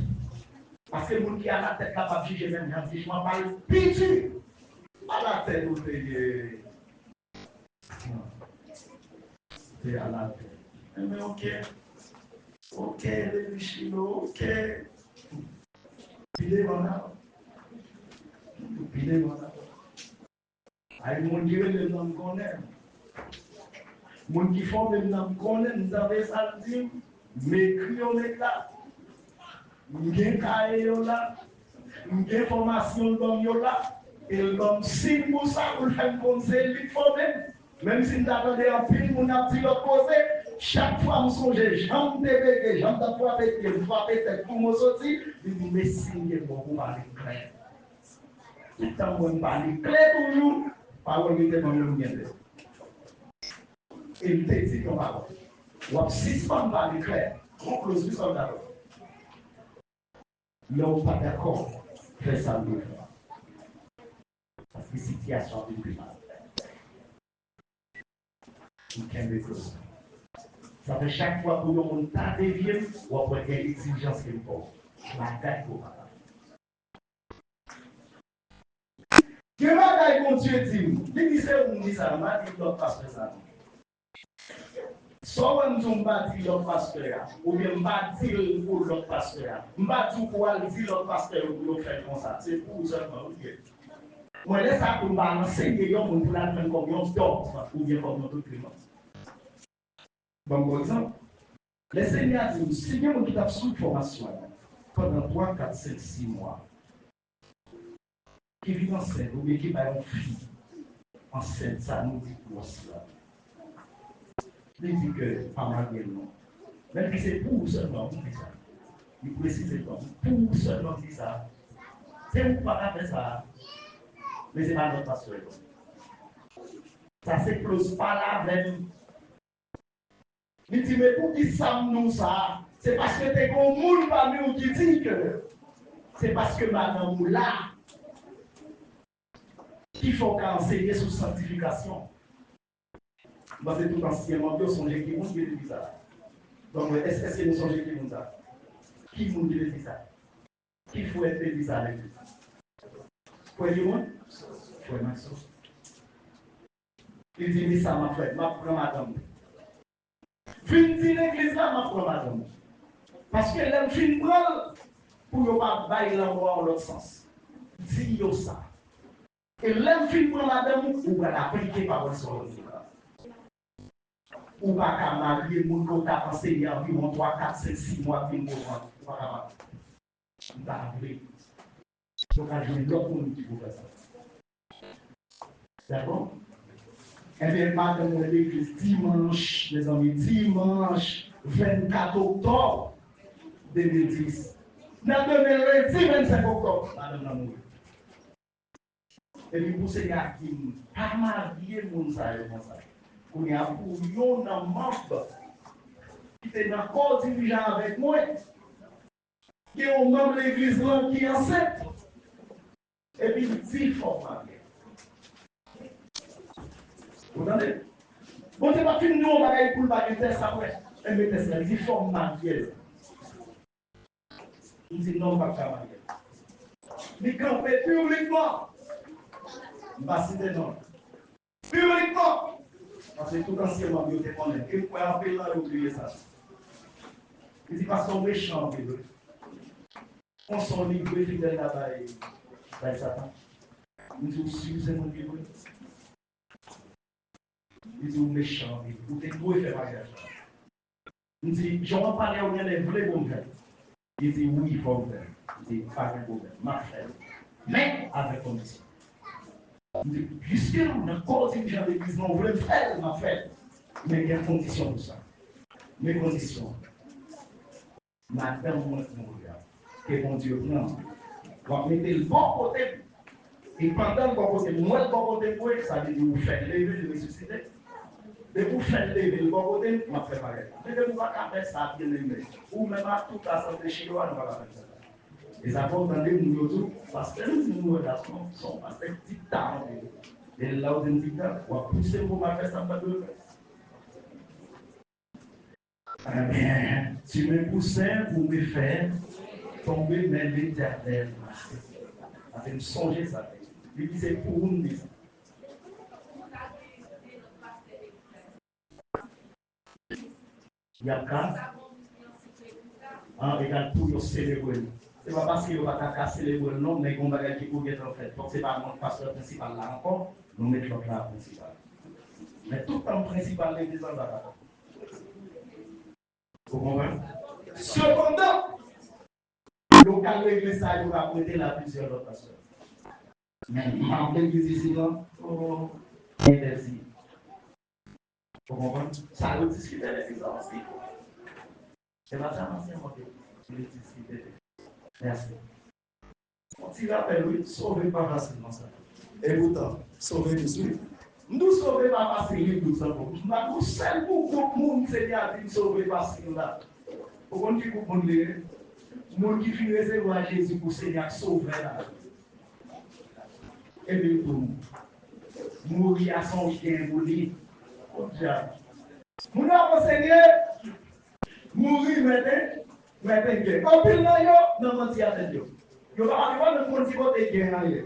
Parce que les gens qui ont la tête capable de juger même, un jugement par le pitié. À la tête, vous c'est à la tête. Mais ok, les Michino, ok. Pilez voilà. Pilez voilà. Aïe, mon Dieu, les gens connaissent. Mon qui font les gens connaissent, nous avons ça dit, mais crions les là. Nous avons cahier là. Nous avons formation dans là. Et l'homme, si pour ça, vous faites conseil, il faut même si nous attendons un pile, nous avons dit l'opposé, chaque fois nous songeons, j'en ai j'en ai frappé, je frappé tête pour me sortir, il dit, mais signe bon pour parler clair. Tout le temps, on parle clair toujours, parole qui est dans le monde. Et il te dit comme parole. Ou si on parle clair, conclusion sur d'accord. Là, on n'est pas d'accord, fais ça mieux. Parce que la situation est plus mal. Ça fait chaque fois que le monde t'a dévié, on va avoir une exigence qu'il faut. La date pour ça. Que va mon Dieu dit, il dit ça, on dit ça, on dit l'autre passe ça. Soit on ne pas dire l'autre pasteur, ou bien on pas dire pour l'autre pasteur. On pas dire pour dire l'autre pasteur pour faire comme ça. C'est pour seulement. Moi, laisse ça pour m'enseigner pour la même comme un dogme ou bien comme un document. Bon, par exemple, les Seigneurs disent, si vous avez une sous formation pendant 3, 4, 5, 6 mois, qui vit enceinte ou bien qui va une fille enceinte, ça nous dit pour cela. Il dit que pas marié non. Même si c'est pour seulement, on dit ça. Il précise comme pour seulement dit ça. C'est vous pas faire ça. Mais c'est pas notre pasteur. Ça s'éclose pas là même. Il dit, mais pour qui ça nous ça? C'est parce que t'es comme monde parmi nous qui dit que c'est parce que madame ou là qu'il faut enseigner sur sanctification. Parce que tout anciennement, vous songez qui vous dit ça. Donc, est-ce que nous songez qui vous ça? Qui vous dit ça? Qui faut être dit ça avec lui? Quoi du monde? Faut Maxon. Il dit, mais ça m'a fait, ma prend madame. Fin dit l'église là, ma prend madame. Parce que l'homme fin prend pour ne pas bailler l'envoi en l'autre sens. Dis ça. Et l'homme fin prend madame, ou va l'appliquer par le sol. Ou pas qu'à marier, mon côté à enseigner environ 3, 4, 5, 6 mois, puis pour moi. Ou pas qu'à marier. Donc, à jouer l'autre monde qui peut faire ça. D'accord? Eh bien, madame, l'église dimanche, les amis, dimanche 24 octobre 2010. Dans 2010, 25 octobre, madame la mouille. Et puis, pour ces gars qui n'ont pas marié, mon ça, comme ça. On y a pour yon dans membre qui était dans le corps dirigeant avec moi, qui est au membre de l'église qui est enceinte. Et puis, 10 fois marié. Vous entendez? Bon, c'est pas fini, nous, on va aller pour le bagage ça après. Et mettez ça, 10 fois marié. Il dit non, pas qu'à marier. Il campait publiquement. Je ne vais pas citer non. Publiquement. Parce que tout anciennement, il était connaît. Et pour appeler là, il oublié ça. Il dit pas son méchant, on s'en livre fidèle là-bas et Satan. Il dit aussi, c'est mon livre. Il dit méchant, vous êtes beau et faire mariage. Il dit, je vais parler au bien des vrais bons frères. Il dit oui, il faut faire. Il dit pas de problème, ma frère. Mais avec condition. Il dit, puisque nous avons encore dit que j'avais dit, non, vous voulez faire, ma frère. Mais il y a une condition pour ça. Mes conditions. Madame, moi, que mon Dieu prend. On va mettre le bon côté. Et pendant le bon côté, moi, le bon côté, ça veut dire vous faites lever, le ressusciter. De vous faire lever le bon côté, je vais faire pareil. Mais de vous faire ça, bien aimé. Ou même à tout à santé chinois, nous allons faire ça. Et ça va entendre nous tous, parce que nous, relations sont pas des petits temps. Et là où nous disons, on va pousser pour faire ça, pas de eh bien, tu me poussais pour me faire tomber dans l'éternel. Ça me songer ça. Il dit c'est pour nous. Il y a cas, regarde pour nous célébrer. Ce n'est pas parce qu'il n'y a pas qu'à célébrer le nom, mais qu'on va qui pour être en fait. Donc ce n'est pas notre pasteur principal là encore, nous mettons l'autre là principal. Mais tout le temps principal est des endroits. Vous comprenez? Cependant, le local de l'église, ça va prêter la plusieurs autres pasteurs. Mais en l'église ici, non, oh, interdit. Vous comprenez? Ça veut discuter avec les anciens. C'est pas ça, ancien modèle. Je vais discuter. Merci. On s'y rappelle, oui, sauver pas facilement ça. Et pourtant, sauver tout de suite. Nous sauver pas facilement tout ça. Nous sommes beaucoup de monde, Seigneur, qui sauver facilement. Vous comprenez pour monde monde qui finit recevoir Jésus pour Seigneur sauver là. Et bien pour mourir à son chien pour lui. Oh diable. Mon avons Seigneur, mourir maintenant bien. Quand il n'a yo, non menti à Dieu. Yo va arriver dans le côté gain arrière.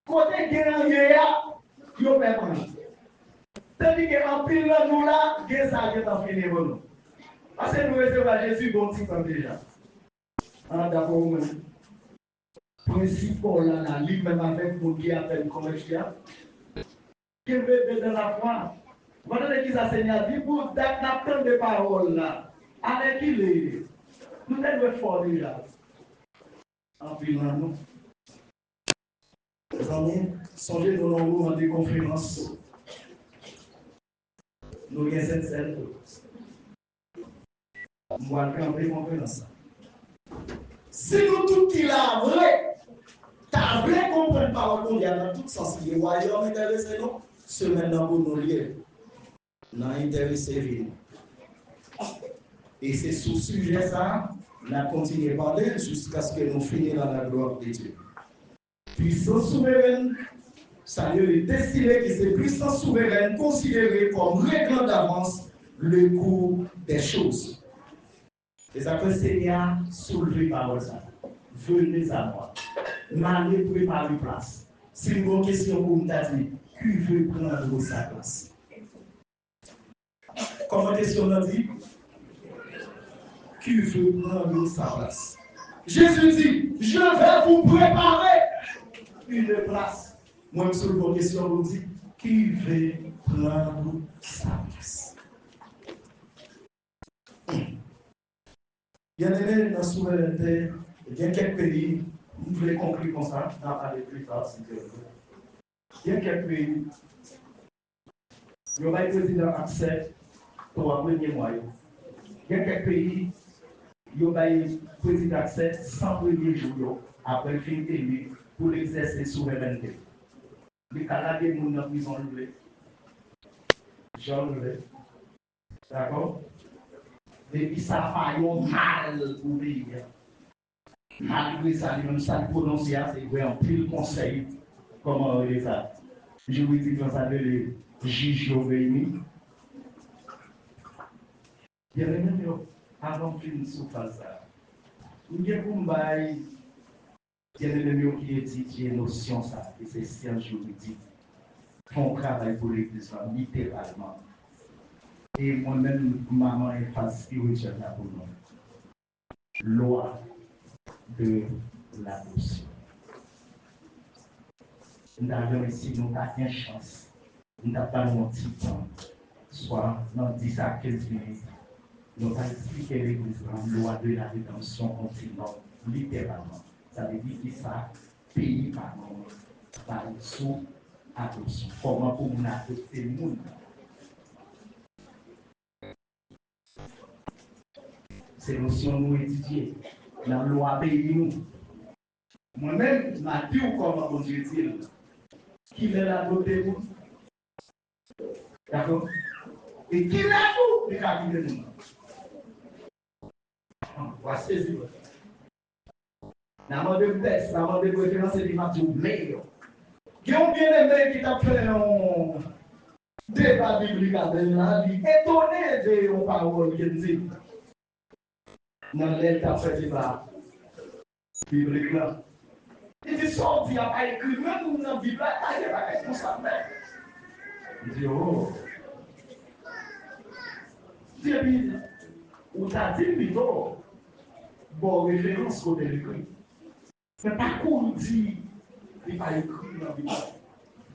Côté gain arrière, yo perd pas. Tandis qu'en pile là, nous là, qu'est-ce ça qui est en fini pour nous? Parce que nous recevons Jésus bon petit temps déjà. Ah, d'accord, oui. Principal là, la ligne même avec nous qui appelle commercial. Qui veut dans la foi. Voilà qui ça Seigneur dit pour d'apprendre des paroles là. Avec qui les nous devons fort déjà. En pile là, nous. Les amis, songez dans nos moments de conférence. Nous avons cette scène. Moi, je vais comprendre ça. Si nous tout qui l'a vrai, t'as vrai comprendre parole mondiale dans tout sens. Les royaumes intéressés, non? Ce maintenant pour nous lier. Nous intéressés. Et c'est sous ce sujet ça, nous continuons à parler jusqu'à ce que nous finissions dans la gloire de Dieu. Puissance souveraine, ça veut dire destiné que c'est puissance souveraine considérée comme règle d'avance le cours des choses. Et ça fait Seigneur soulever par ça. Venez à moi. M'allez préparer place. Si vous avez une question pour me dire, qui veut prendre sa place? Comment question on dit? Qui veut prendre sa place? Jésus dit, je vais vous préparer une place. Moi, je suis une question pour dire, qui veut prendre sa place? Bien aimé, dans la souveraineté, il y a quelques pays, vous voulez conclure comme ça, on va parler plus tard si vous voulez. Il y a quelques pays, il y a un président accès pour un premier mois. Il y a quelques pays, il y a un président accès 100 premiers jours après le film élu pour exercer la souveraineté. Les Canadiens sont dans la prison levée. Jean levé. D'accord? Depuis ça, il y a mal pour le pays. Malgré ça, même ça prononcé, c'est un pile conseil. Comment on dit ça? Je vous dis que ça le juge Rémi. Bien aimé, avant que nous fasse ça, il y a un bail, bien aimé qui étudie les notions, ça, et c'est sciences juridiques, font travail pour l'Église, littéralement. Et moi-même, maman est phase spirituelle là pour nous. Loi de l'adoption. Nous avons ici, nous avons une chance. Nous n'avons pas mon petit temps, soit dans 10 à 15 minutes. Nous avons expliqué l'Église en loi de la rédemption continent, littéralement. Ça veut dire que ça, pays par nous, par sous adoption. Comment pour nous adopter le monde? C'est notion nous étudier. Dans la loi pays nous. Moi-même, je m'ai dit comment on Dieu dit. Qui est adopté nous? D'accord? Et qui l'a tout? Et qui a nous? On va saisir. Dans le texte, dans le préférence, c'est du meilleur. Qui ont bien aimé qui t'a fait un débat biblique avec là, étonné de nos paroles qu'il dit. Dans l'aile t'a fait débat biblique là. Il dit sorti, il n'y a pas écrit, même dans la Bible, il n'y a pas responsable. Il dit, oh. Depuis, on t'a dit plutôt, bon, référence côté l'écrit. Mais par contre, il dit, il n'y a pas écrit dans la Bible.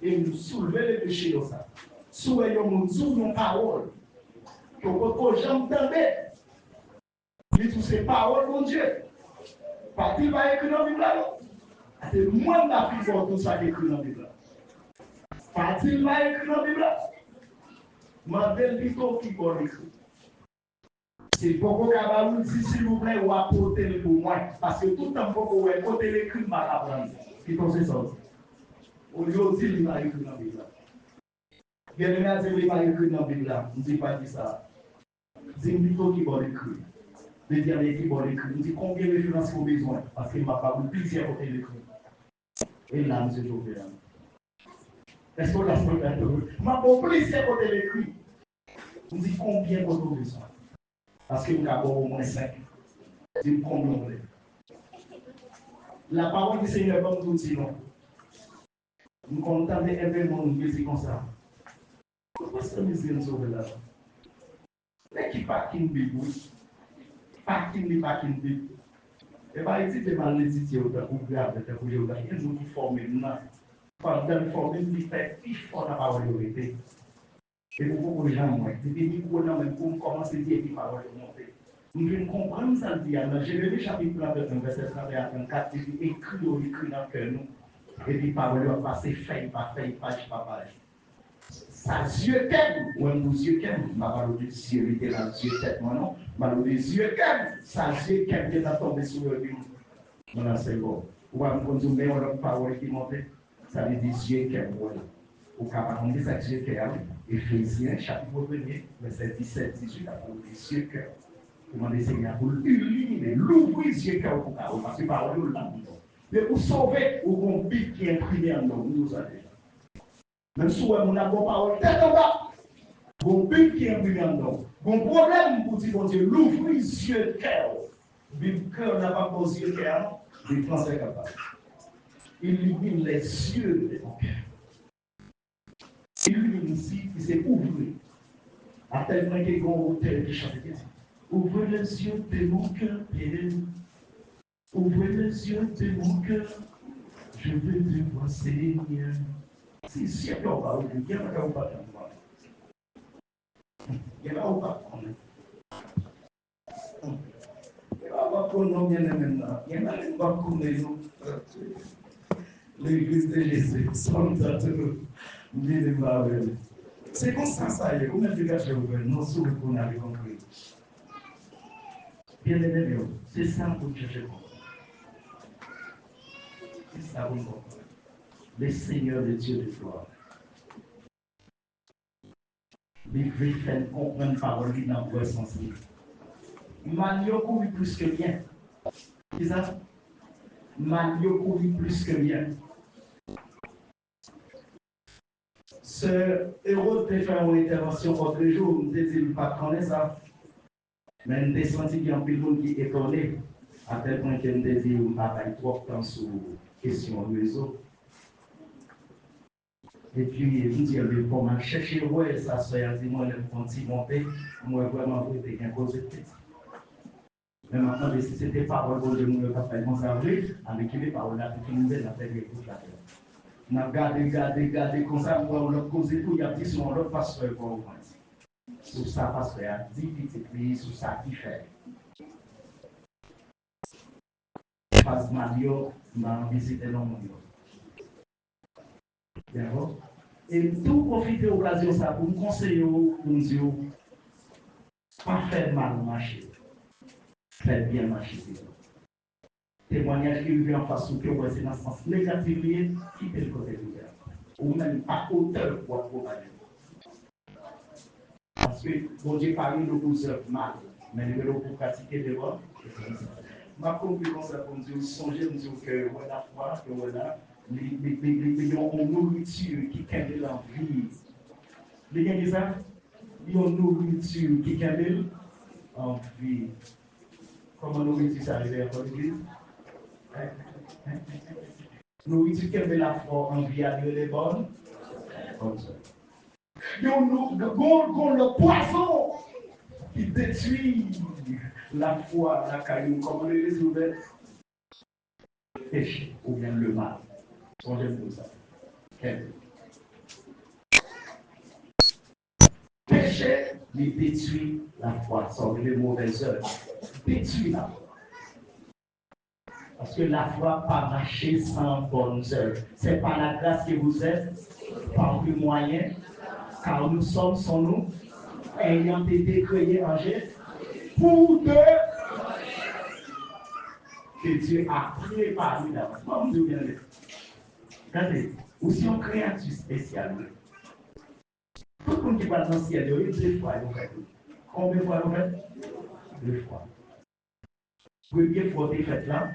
Et nous soulever les péchés de ça. Soyons nos paroles. Que votre jambe t'entendait. Mais toutes ces paroles, mon Dieu. Pas-il va écrire dans la Bible là? C'est moi qui a pris pour tout ça qui est écrit dans la Bible. Pas-il va écrire dans la Bible là? Mandel plutôt qui va écrire. C'est beaucoup de dire s'il vous plaît, ou apporter pour moi. Parce que tout le temps, vous pouvez apporter l'écrit, je vais apprendre. Plutôt c'est ça. Au lieu de dire, il va écrire dans la Bible. Bien aimé, il va écrire dans la Bible. Je ne dis pas ça. Dis plutôt qui va écrire. Je dis à l'équipe qui va écrire. Je dis combien de références vous avez besoin. Parce qu'il m'a pas plusieurs côtés d'écrire. Et là, M. Joffé. Est-ce qu'on l'a fait un peu? Je m'a pas plusieurs côtés d'écrire. Je dis combien vous avez besoin. Parce que vous avez au moins 5. Je dis combien vous avez. La parole du Seigneur, comme nous dit, non. Nous comptons des événements, nous disons comme ça. Comment est-ce que nous sommes là? L'équipe parking bibou, parking bibou. Et pas hésiter mal les titres ou bien avec un projet ou bien nous qui formons maintenant. Pendant former nous fait plus fort la parole de vérité. Et vous pouvez les gens moi. Depuis que nous même pour commencer à dire qui parole de monter. Nous devons comprendre ça dit dans Jérémie chapitre 31 verset 31 à 34 il écrit dans le cœur nous. Et puis parole va passer feuille par feuille, page par page. Ça yeux qu'aime, ou un yeux qu'aime, ma parole de yeux littéral, yeux tête, non, ma parole de yeux qu'aime, ça yeux qu'aime qui est tombé sur le livre. Voilà, c'est bon. Ou va me consommer une parole qui monte, ça veut dire yeux qu'aime, voilà. Ou capable de dire ça yeux qu'aime, Éphésiens, chapitre 1er, verset 17-18, la parole de yeux qu'aime. Comment le Seigneur pour illuminer, l'ouvrir yeux qu'aime pour nous, parce que parole là, mais pour sauver, ou qu'on pique qui est imprimé en nous, nous allons. Même si on a une parole tête en bas, on peut qui est imprimé en nous. Mon problème pour dire, bon Dieu, l'ouvrir les yeux de cœur. Le cœur n'a pas posé le cœur, le français est capable. Illumine les yeux de ton cœur. Illumine ici, c'est ouvrir. À tel point qu'il y a un auteur qui chante. Ouvrez les yeux de mon cœur, Père. Ouvrez les yeux de mon cœur. Je veux te voir, Seigneur. Si siècle on va ouvrir, il y a un pas de moi. Il y a un pas de moi. Il y a un pas de nous bien maintenant. Il y a un pas de nous. L'église de Jésus, son tâteau, bien démarré. C'est comme ça y est. Vous m'avez gâché ouvert, non, sous le coup, on avait compris. Bien aimé, c'est ça pour chercher comprendre. C'est ça pour comprendre. Le Seigneur de Dieu de gloire. Il veut faire comprendre parole dans le vrai sens. Manio couru plus que rien. C'est ça? Manio couru plus que rien. Ce héros te fait une intervention l'autre jour, on te dit, il ne pas connaître ça. Mais on te senti qu'il y a un peu de monde qui est étonné, à tel point qu'on te dit, on n'a pas trop de temps sur la question du réseau. Et puis, il dit, pour m'a chercher, ouais, ça se fait, dit, moi, je continue à monter, moi, vraiment, vous êtes bien causé de petit. Mais maintenant, si c'était parole de Dieu, nous ne pouvons pas conserver, avec les paroles là, tout le monde a fait des coups là. On a gardé, comme ça, on a causé tout, il y a dit sur l'autre pasteur pour vous. Sur ça, pasteur, a dit petit pays, sur ça qui fait. Parce que Mario m'a visité dans mon monde. D'accord? Et tout profiter de l'occasion ça pour me conseiller, pour me dire, pas faire mal marcher, faire bien marcher. Témoignage qui vient en face, que c'est dans le sens négatif, quitter le côté ouvert. Ou même pas auteur pour accompagner. Parce que bon Dieu parle de vous mal, mais le pour pratiquer devant. Ma conclusion, c'est pour dire, songez, nous dire que la foi, que voilà, les nourriture qui câble l'envie. Les gens disent ça, ils ont nourriture qui câble l'envie. Comment nourriture ça arrive à l'église? Nourriture qui câble la foi, envie à Dieu les bonnes. Comme ça. Ils ont le poison qui détruit la foi, la caillou, comme les ouvert. Péché ou bien le mal. Songez pour ça. Péché, il détruit la foi. Sans les mauvaises œuvres. Détruit la foi. Parce que la foi pas marcher sans bonnes œuvres. C'est par la grâce que vous êtes, par le moyen, car nous sommes sans nous, ayant été créés en Jésus, pour que Dieu a préparé d'avance. Comment vous bien dire? Regardez, ou si on créature spéciale. Tout le monde qui va dans le ciel, il y a 2 fois, il fait. Combien de fois il fait? 2 fois. Première fois, il fait là.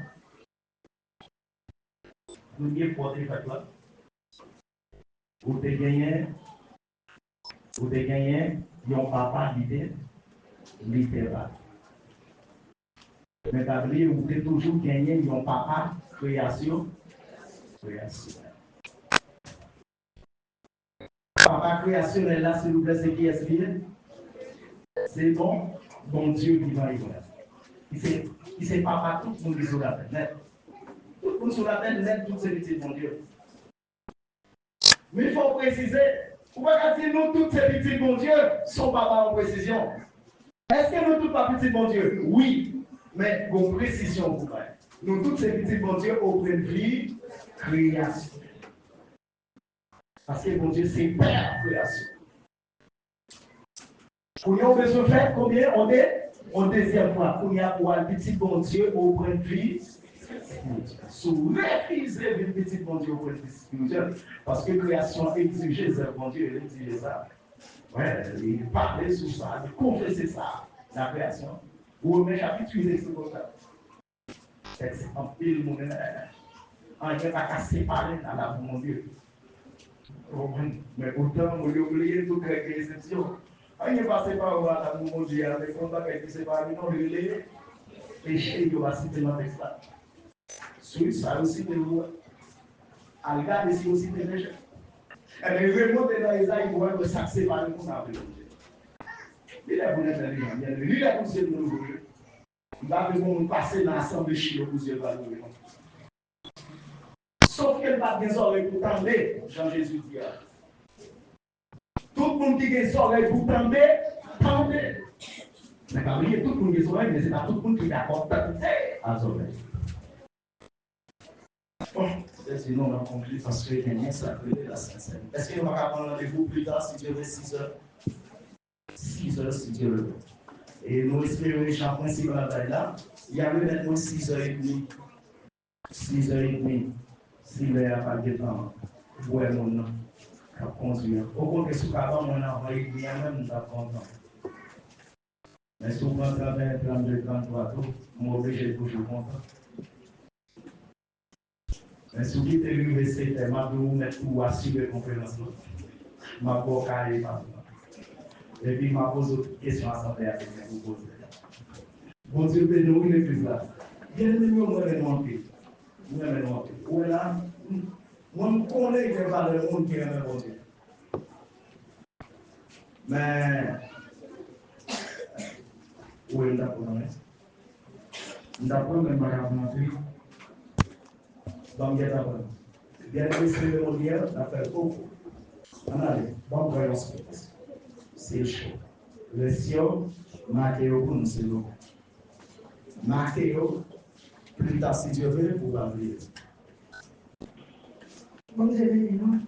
Première fois, il fait là. Vous avez gagné, un papa littéral. Mais vous avez toujours gagné un papa création. Papa Papa créationnel là, s'il vous plaît, c'est qui est-ce qu'il est? C'est bon Dieu qui va y voir. Il sait papa tout le monde qui est sur la terre, net. Tout le monde sur la terre, net, toutes ces petits bon Dieu. Mais il faut préciser, vous pouvez dire nous, toutes ces petits bon Dieu, sont papa en précision. Est-ce que nous, tous pas petits bon Dieu? Oui, mais con précision vous pouvez. Nous, toutes ces petits bon Dieu, auprès de vie, création. Parce que bon Dieu, c'est Père création. Pour nous, on besoin de faire combien? On deuxième fois. Pour nous, pour un petit bon Dieu auprès de vie, sous réfriser le petit bon Dieu auprès de vie spirituelle. Parce que création exigeait ça, bon Dieu, il exigeait ça. Ouais, il parlait sur ça, il confessait ça, la création. Ou même chapitre 8, c'est comme ça. C'est un pile, mon en fait, pas qu'à séparer dans la mon Dieu. Mais pourtant, on a oublié toute l'exception. On n'est pas séparé dans mon Dieu, avec un bagage qui sépare, non, le péché, il va citer dans le texte là. Sur ça aussi, de vous. À regarder si aussi des péchés. Et bien, remonter dans Isaïe, vous voyez que ça sépare pour ça. Il est pour notre vie, il est pour ce nouveau jeu. Il va nous passer dans l'assemblée chino pour ce va nous. Sauf qu'elle n'a pas des oreilles pour tendre, Jean-Jésus dit. Tout le monde qui a des oreilles pour tendre, tendez. Mais quand il y a tout le monde qui a des oreilles, mais ce n'est pas tout le monde qui est d'accord tendre à des oreilles. Bon, sinon on a conclu parce que les liens sacrés de la Sainte-Seine. Est-ce qu'on va prendre rendez-vous plus tard si Dieu veut 6 heures? 6 heures si Dieu veut. Et nous espérons que chaque principal là, il y a maintenant 6h30. 6h30. Si il n'y a pas de temps, vous êtes mon nom. Conduire. Au contraire, si vous avez mon envoyé, il y a même pas content. Mais si vous prend 31, 32, 33, tout, vous obligé de toujours content. Mais si vous quittez l'université, je vais vous mettre pour assurer la conférence. Je vais vous carrer par et puis, je vais poser d'autres questions à santé avec vous poser. Bon Dieu, nous, il est plus là. Bien, nous, on va monter. Nous, on va monter. Où est là? Moi, je connais les valeurs du monde qui aime bon Dieu. Mais, où est là pour nous? Nous avons même pas monté. Donc, bien sûr, le mondial, on a fait beaucoup. On a dit, bon, voyons ce que c'est chaud. Le Sion, Mathéo, pour nous, c'est l'eau. Mathéo, plus tard, si Dieu veut, vous va venir. Bon, j'ai dit, non?